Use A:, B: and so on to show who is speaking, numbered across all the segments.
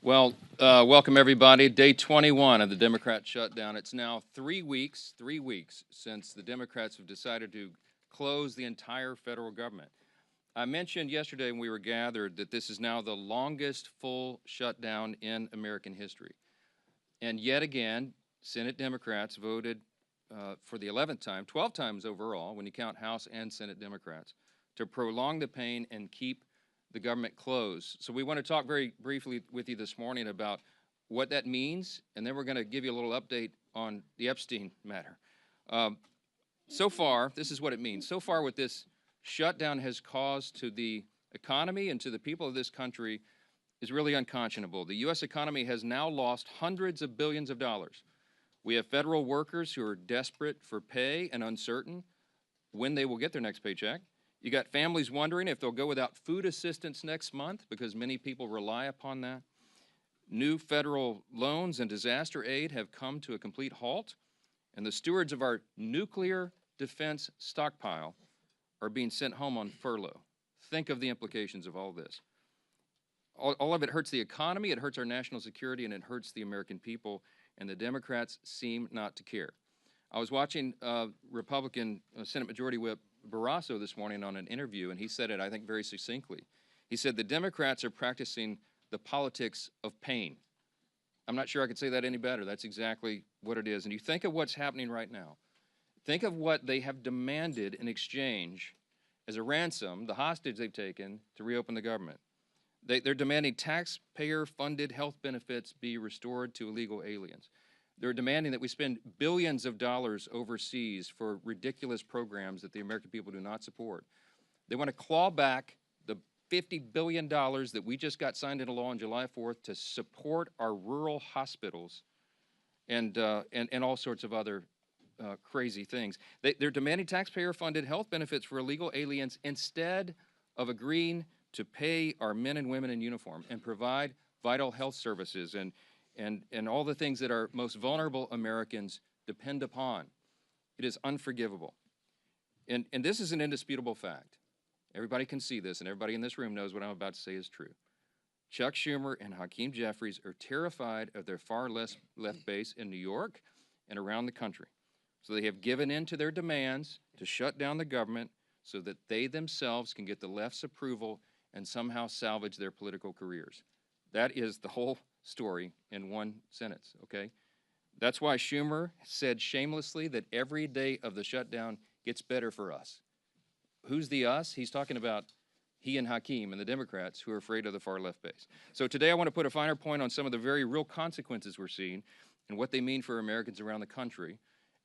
A: Welcome everybody. Day 21 of the Democrat shutdown. It's now 3 weeks since the Democrats have decided to close the entire federal government. I mentioned yesterday when we were gathered that this is now the longest full shutdown in American history. And yet again, Senate Democrats voted for the 11th time, 12 times overall, when you count House and Senate Democrats, to prolong the pain and keep the government closed. So we want to talk very briefly with you this morning about what that means, and then we're going to give you a little update on the Epstein matter. So far, this is what it means. So far, what this shutdown has caused to the economy and to the people of this country is really unconscionable. The U.S. economy has now lost hundreds of billions of dollars. We have federal workers who are desperate for pay and uncertain when they will get their next paycheck. You got families wondering if they'll go without food assistance next month because many people rely upon that. New federal loans and disaster aid have come to a complete halt, and the stewards of our nuclear defense stockpile are being sent home on furlough. Think of the implications of all this. All of it hurts the economy, it hurts our national security, and it hurts the American people, and the Democrats seem not to care. I was watching Republican Senate Majority Whip Barrasso this morning on an interview, and he said it, I think, very succinctly. He said the Democrats are practicing the politics of pain. I'm not sure I could say that any better. That's exactly what it is. And you think of what's happening right now. Think of what they have demanded in exchange as a ransom, the hostage they've taken to reopen the government. They're demanding taxpayer-funded health benefits be restored to illegal aliens. They're demanding that we spend billions of dollars overseas for ridiculous programs that the American people do not support. They want to claw back the $50 billion that we just got signed into law on July 4th to support our rural hospitals and all sorts of other crazy things. They're demanding taxpayer-funded health benefits for illegal aliens instead of agreeing to pay our men and women in uniform and provide vital health services and all the things that our most vulnerable Americans depend upon. It is unforgivable. And this is an indisputable fact. Everybody can see this, and everybody in this room knows what I'm about to say is true. Chuck Schumer and Hakeem Jeffries are terrified of their far left base in New York and around the country. So they have given in to their demands to shut down the government so that they themselves can get the left's approval and somehow salvage their political careers. That is the whole story in one sentence, okay? That's why Schumer said shamelessly that every day of the shutdown gets better for us. Who's the us? He's talking about he and Hakeem and the Democrats who are afraid of the far left base. So today I want to put a finer point on some of the very real consequences we're seeing and what they mean for Americans around the country.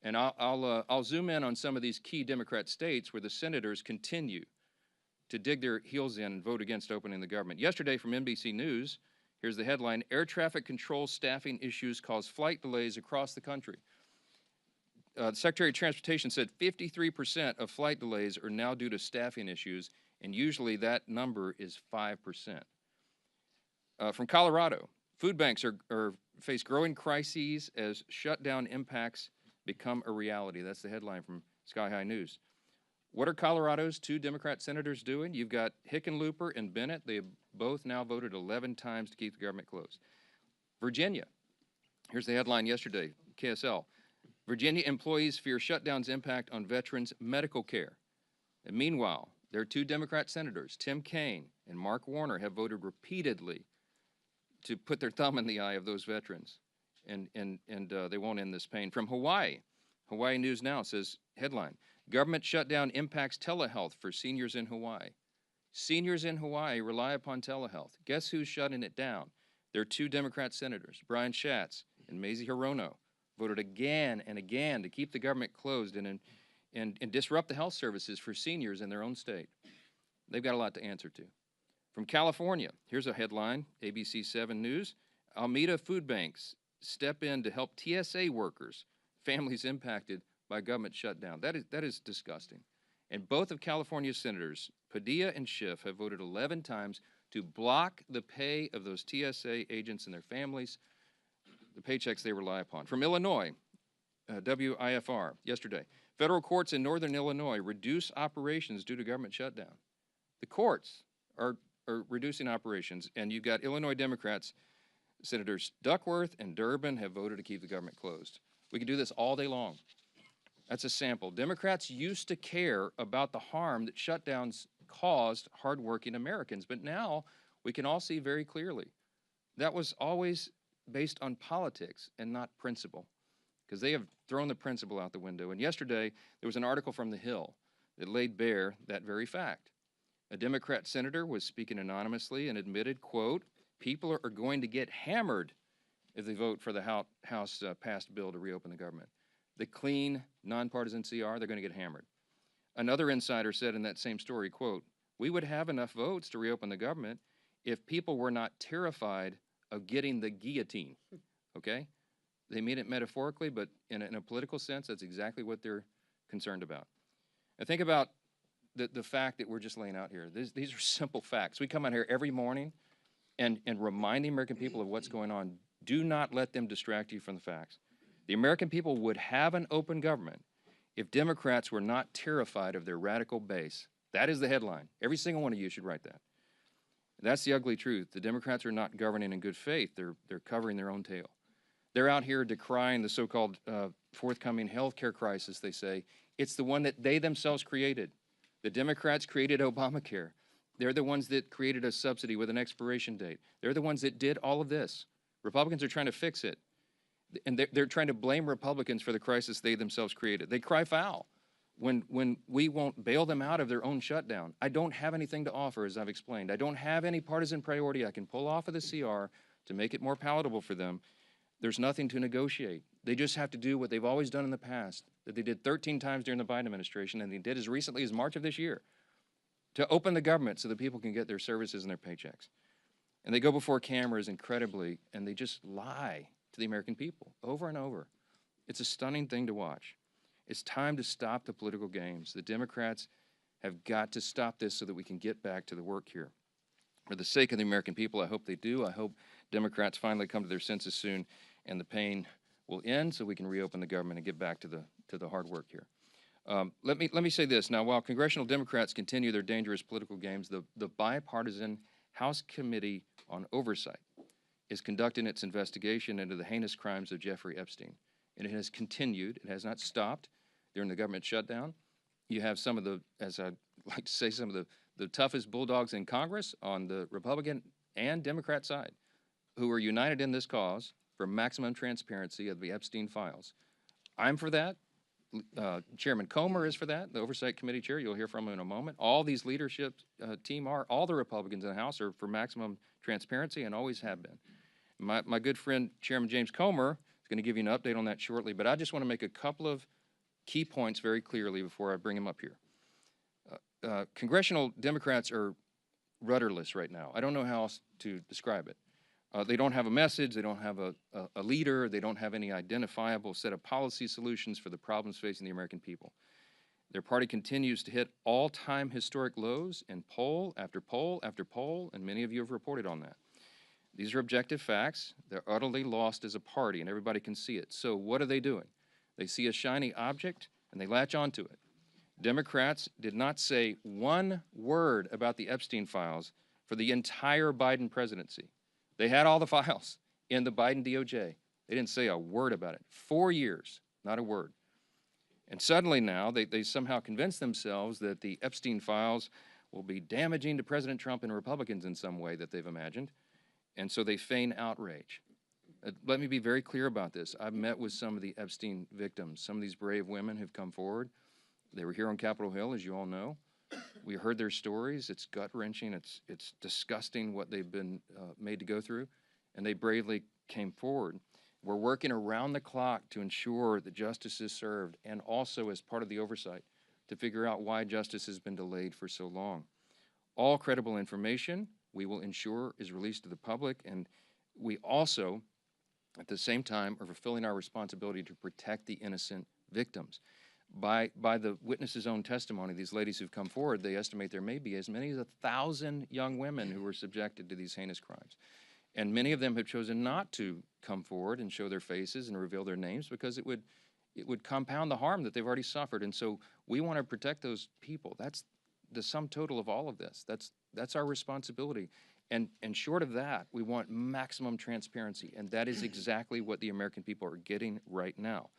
A: And I'll zoom in on some of these key Democrat states where the senators continue to dig their heels in and vote against opening the government. Yesterday from NBC News, here's the headline: air traffic control staffing issues cause flight delays across the country. The Secretary of Transportation said 53% of flight delays are now due to staffing issues, and usually that number is 5%. From Colorado, food banks face growing crises as shutdown impacts become a reality. That's the headline from Sky High News. What are Colorado's two Democrat senators doing? You've got Hickenlooper and Bennett. They have both now voted 11 times to keep the government closed. Virginia, here's the headline yesterday, KSL. Virginia employees fear shutdown's impact on veterans' medical care. And meanwhile, their two Democrat senators, Tim Kaine and Mark Warner, have voted repeatedly to put their thumb in the eye of those veterans. And they won't end this pain. From Hawaii, Hawaii News Now says, headline, government shutdown impacts telehealth for seniors in Hawaii. Seniors in Hawaii rely upon telehealth. Guess who's shutting it down? Their two Democrat senators, Brian Schatz and Mazie Hirono, voted again and again to keep the government closed and disrupt the health services for seniors in their own state. They've got a lot to answer to. From California, here's a headline, ABC 7 News. Alameda food banks step in to help TSA workers, families impacted by government shutdown. That is disgusting. And both of California's senators, Padilla and Schiff, have voted 11 times to block the pay of those TSA agents and their families, the paychecks they rely upon. From Illinois, WIFR, yesterday, federal courts in northern Illinois reduce operations due to government shutdown. The courts are reducing operations, and you've got Illinois Democrats Senators Duckworth and Durbin have voted to keep the government closed. We could do this all day long. That's a sample. Democrats used to care about the harm that shutdowns caused hardworking Americans, but now we can all see very clearly that was always based on politics and not principle, because they have thrown the principle out the window. And yesterday, there was an article from The Hill that laid bare that very fact. A Democrat senator was speaking anonymously and admitted, quote, people are going to get hammered if they vote for the House passed bill to reopen the government. The clean, nonpartisan CR, they're going to get hammered. Another insider said in that same story, quote, we would have enough votes to reopen the government if people were not terrified of getting the guillotine, okay? They mean it metaphorically, but in a political sense, that's exactly what they're concerned about. And think about the fact that we're just laying out here. These are simple facts. We come out here every morning and remind the American people of what's going on. Do not let them distract you from the facts. The American people would have an open government if Democrats were not terrified of their radical base. That is the headline. Every single one of you should write that. That's the ugly truth. The Democrats are not governing in good faith. They're covering their own tail. They're out here decrying the so-called forthcoming health care crisis, they say. It's the one that they themselves created. The Democrats created Obamacare. They're the ones that created a subsidy with an expiration date. They're the ones that did all of this. Republicans are trying to fix it. And they're trying to blame Republicans for the crisis they themselves created. They cry foul when we won't bail them out of their own shutdown. I don't have anything to offer, as I've explained. I don't have any partisan priority I can pull off of the CR to make it more palatable for them. There's nothing to negotiate. They just have to do what they've always done in the past, that they did 13 times during the Biden administration, and they did as recently as March of this year, to open the government so that people can get their services and their paychecks. And they go before cameras incredibly, and they just lie to the American people over and over. It's a stunning thing to watch. It's time to stop the political games. The Democrats have got to stop this so that we can get back to the work here. For the sake of the American people, I hope they do. I hope Democrats finally come to their senses soon and the pain will end so we can reopen the government and get back to the hard work here. Let me say this. Now, while congressional Democrats continue their dangerous political games, the bipartisan House Committee on Oversight is conducting its investigation into the heinous crimes of Jeffrey Epstein. And it has continued. It has not stopped during the government shutdown. You have some of the, as I like to say, some of the toughest bulldogs in Congress on the Republican and Democrat side who are united in this cause for maximum transparency of the Epstein files. I'm for that. Chairman Comer is for that, the Oversight Committee chair. You'll hear from him in a moment. All these leadership team are, all the Republicans in the House are for maximum transparency and always have been. My good friend, Chairman James Comer, is going to give you an update on that shortly, but I just want to make a couple of key points very clearly before I bring him up here. Congressional Democrats are rudderless right now. I don't know how else to describe it. They don't have a message, they don't have a leader, they don't have any identifiable set of policy solutions for the problems facing the American people. Their party continues to hit all-time historic lows in poll after poll after poll, and many of you have reported on that. These are objective facts. They're utterly lost as a party, and everybody can see it. So what are they doing? They see a shiny object, and they latch onto it. Democrats did not say one word about the Epstein files for the entire Biden presidency. They had all the files in the Biden DOJ. They didn't say a word about it. 4 years, not a word. And suddenly now, they somehow convinced themselves that the Epstein files will be damaging to President Trump and Republicans in some way that they've imagined. And so they feign outrage. Let me be very clear about this. I've met with some of the Epstein victims. Some of these brave women have come forward. They were here on Capitol Hill, as you all know. We heard their stories. It's gut-wrenching. It's disgusting what they've been made to go through, and they bravely came forward. We're working around the clock to ensure that justice is served, and also as part of the oversight to figure out why justice has been delayed for so long. All credible information we will ensure is released to the public, and we also, at the same time, are fulfilling our responsibility to protect the innocent victims. By the witnesses' own testimony, these ladies who've come forward, they estimate there may be as many as 1,000 young women who were subjected to these heinous crimes. And many of them have chosen not to come forward and show their faces and reveal their names because it would compound the harm that they've already suffered. And so we want to protect those people. That's the sum total of all of this. That's our responsibility. And short of that, we want maximum transparency, and that is exactly what the American people are getting right now.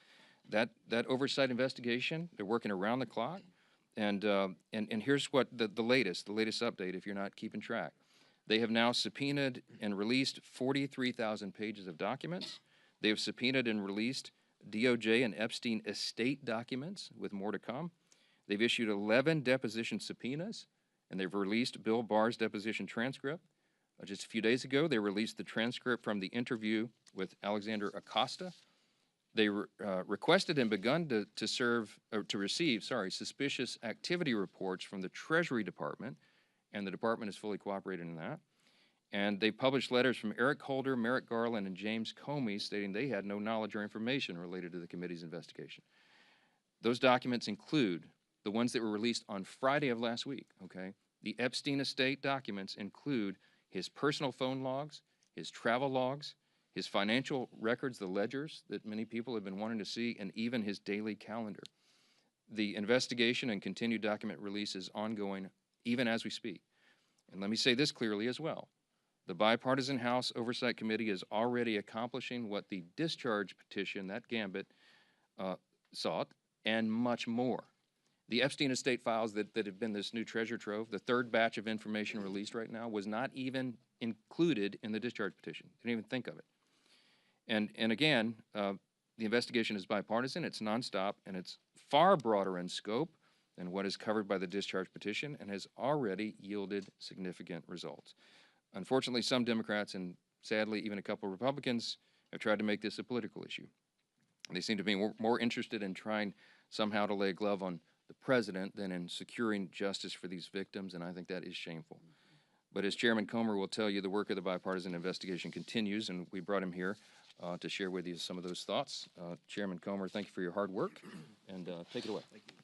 A: That oversight investigation, they're working around the clock, and here's what the latest update, if you're not keeping track. They have now subpoenaed and released 43,000 pages of documents. They have subpoenaed and released DOJ and Epstein estate documents, with more to come. They've issued 11 deposition subpoenas, and they've released Bill Barr's deposition transcript. Just a few days ago, they released the transcript from the interview with Alexander Acosta. They requested and begun to receive suspicious activity reports from the Treasury Department, and the department is fully cooperating in that. And they published letters from Eric Holder, Merrick Garland, and James Comey stating they had no knowledge or information related to the committee's investigation. Those documents include the ones that were released on Friday of last week, okay? The Epstein estate documents include his personal phone logs, his travel logs, his financial records, the ledgers that many people have been wanting to see, and even his daily calendar. The investigation and continued document release is ongoing even as we speak. And let me say this clearly as well. The Bipartisan House Oversight Committee is already accomplishing what the discharge petition, that gambit, sought, and much more. The Epstein estate files that have been this new treasure trove, the third batch of information released right now, was not even included in the discharge petition. Didn't even think of it. And again, the investigation is bipartisan, it's nonstop, and it's far broader in scope than what is covered by the discharge petition, and has already yielded significant results. Unfortunately, some Democrats, and sadly even a couple of Republicans, have tried to make this a political issue. They seem to be more interested in trying somehow to lay a glove on the president than in securing justice for these victims, and I think that is shameful. But as Chairman Comer will tell you, the work of the bipartisan investigation continues, and we brought him here to share with you some of those thoughts. Chairman Comer, thank you for your hard work, and take it away. Thank you.